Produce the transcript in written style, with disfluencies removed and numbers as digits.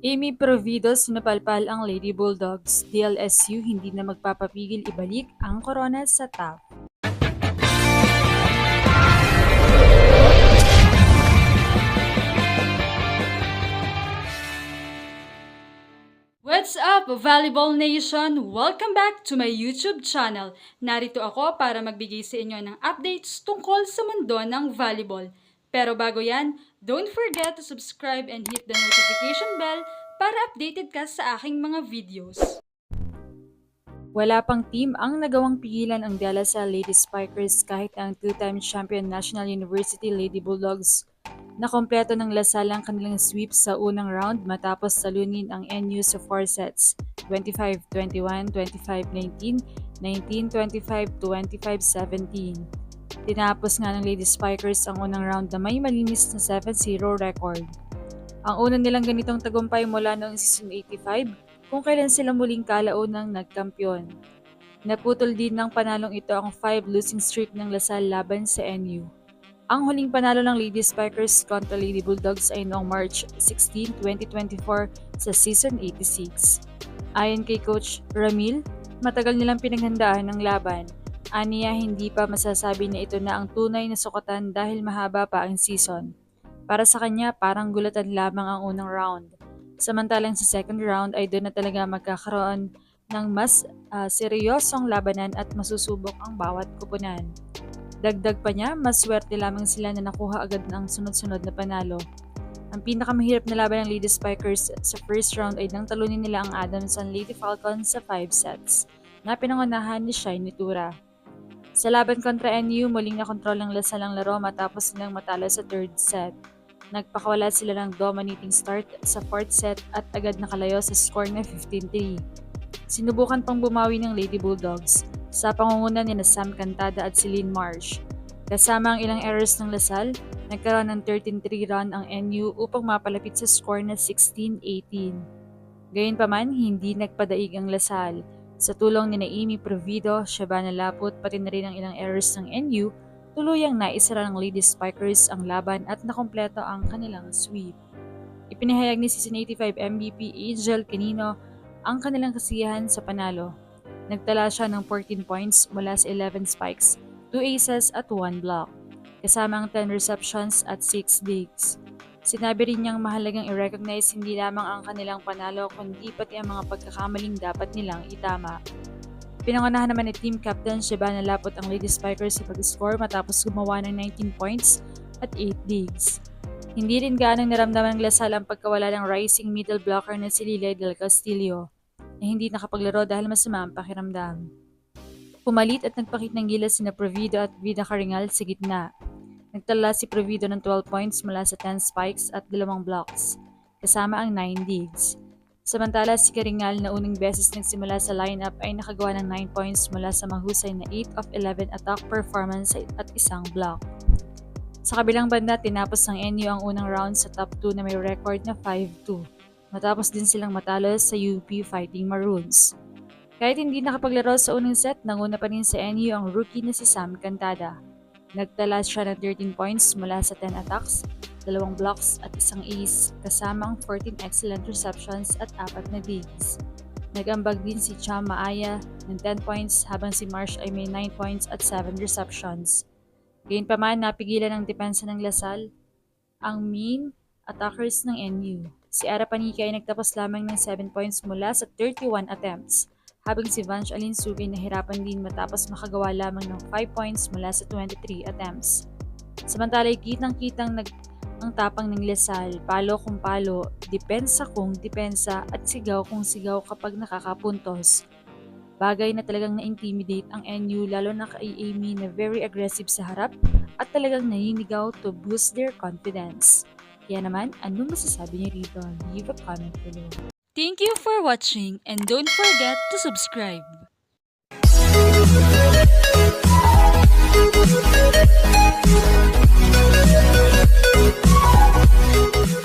Amy Provido sinupalpal ang Lady Bulldogs, DLSU hindi na magpapapigil ibalik ang korona sa top. What's up, Volleyball Nation? Welcome back to my YouTube channel. Narito ako para magbigay sa inyo ng updates tungkol sa mundo ng volleyball. Pero bago yan, don't forget to subscribe and hit the notification bell para updated ka sa aking mga videos. Wala pang team ang nagawang pigilan ang De La Salle Lady Spikers kahit ang two-time champion National University Lady Bulldogs na kompleto ng La Salle ang kanilang sweep sa unang round matapos salunin ang NU sa 4 sets, 25-21, 25-19, 19-25, 25-17. Tinapos nga ng Lady Spikers ang unang round na may malinis na 7-0 record. Ang una nilang ganitong tagumpay mula noong season 85 kung kailan sila muling kalaunang nagkampiyon. Naputol din ng panalong ito ang 5 losing streak ng La Salle laban sa NU. Ang huling panalo ng Lady Spikers kontra Lady Bulldogs ay noong March 16, 2024 sa season 86. Ayon kay Coach Ramil, matagal nilang pinaghandaan ang laban. Aniya hindi pa masasabi na ito na ang tunay na sukatan dahil mahaba pa ang season. Para sa kanya, parang gulatan lamang ang unang round. Samantalang sa second round ay doon na talaga magkakaroon ng mas seryosong labanan at masusubok ang bawat kupunan. Dagdag pa niya, mas swerte lamang sila na nakuha agad ng sunod-sunod na panalo. Ang pinakamahirap na laban ng Lady Spikers sa first round ay nang talunin nila ang Adamson Lady Falcons sa 5 sets, na pinangunahan ni Shai Nitura. Sa laban kontra NU, muling nakontrol ng La Salle ang laro matapos nilang matalo sa third set. Nagpakawala sila ng dominating start sa 4th set at agad nakalayo sa score na 15-3. Sinubukan pang bumawi ng Lady Bulldogs sa pangunguna ni Sam Cantada at Celine Marsh. Kasama ang ilang errors ng La Salle, nagkaroon ng 13-3 run ang NU upang mapalapit sa score na 16-18. Gayunpaman, hindi nagpadaig ang La Salle. Sa tulong ni Amy Provido, Shabana Laput, pati na rin ang ilang errors ng NU, tuluyang naisara ng Lady Spikers ang laban at nakompleto ang kanilang sweep. Ipinahayag ni season 85 MVP Angel Canino ang kanilang kasiyahan sa panalo. Nagtala siya ng 14 points mula sa 11 spikes, 2 aces at 1 block, kasama ang 10 receptions at 6 digs. Sinabi rin niyang mahalagang i-recognize hindi lamang ang kanilang panalo kundi pati ang mga pagkakamaling dapat nilang itama. Pinangunahan naman ni team captain Shabana Laput ang Lady Spikers sa pag-score matapos gumawa ng 19 points at 8 digs. Hindi rin gaanong naramdaman ng La Salle ang pagkawala ng rising middle blocker na si Lily Del Castillo na hindi nakapaglaro dahil masama ang pakiramdam. Pumalit at nagpakit ng gilas sina Provido at Vida Caringal sa gitna. Nagtala si Provido ng 12 points mula sa 10 spikes at 2 blocks, kasama ang 9 digs. Samantala si Caringal na unang beses nagsimula sa lineup ay nakagawa ng 9 points mula sa mahusay na 8 of 11 attack performance at isang block. Sa kabilang banda, tinapos ng NU ang unang round sa top 2 na may record na 5-2. Matapos din silang matalo sa UP Fighting Maroons. Kahit hindi nakapaglaro sa unang set, nanguna pa rin sa NU ang rookie na si Sam Cantada. Nagtala siya ng 13 points mula sa 10 attacks, 2 blocks at isang ace, kasama ang 14 excellent receptions at 4 na digs. Nag-ambag din si Cham Maaya ng 10 points habang si Marsh ay may 9 points at 7 receptions. Gayunpaman, napigilan ng depensa ng La Salle ang main attackers ng NU. Si Ara Panica ay nagtapos lamang ng 7 points mula sa 31 attempts, habang si Vanch Alinsugay nahirapan din matapos makagawa lamang ng 5 points mula sa 23 attempts. Samantala, kitang-kitang ang tapang ng La Salle, palo kung palo, depensa kung depensa at sigaw kung sigaw kapag nakakapuntos. Bagay na talagang na-intimidate ang NU lalo na kay Amy na very aggressive sa harap at talagang naninigaw to boost their confidence. Kaya naman, anong masasabi niyo rito? Leave a comment below. Thank you for watching and don't forget to subscribe. Thank you.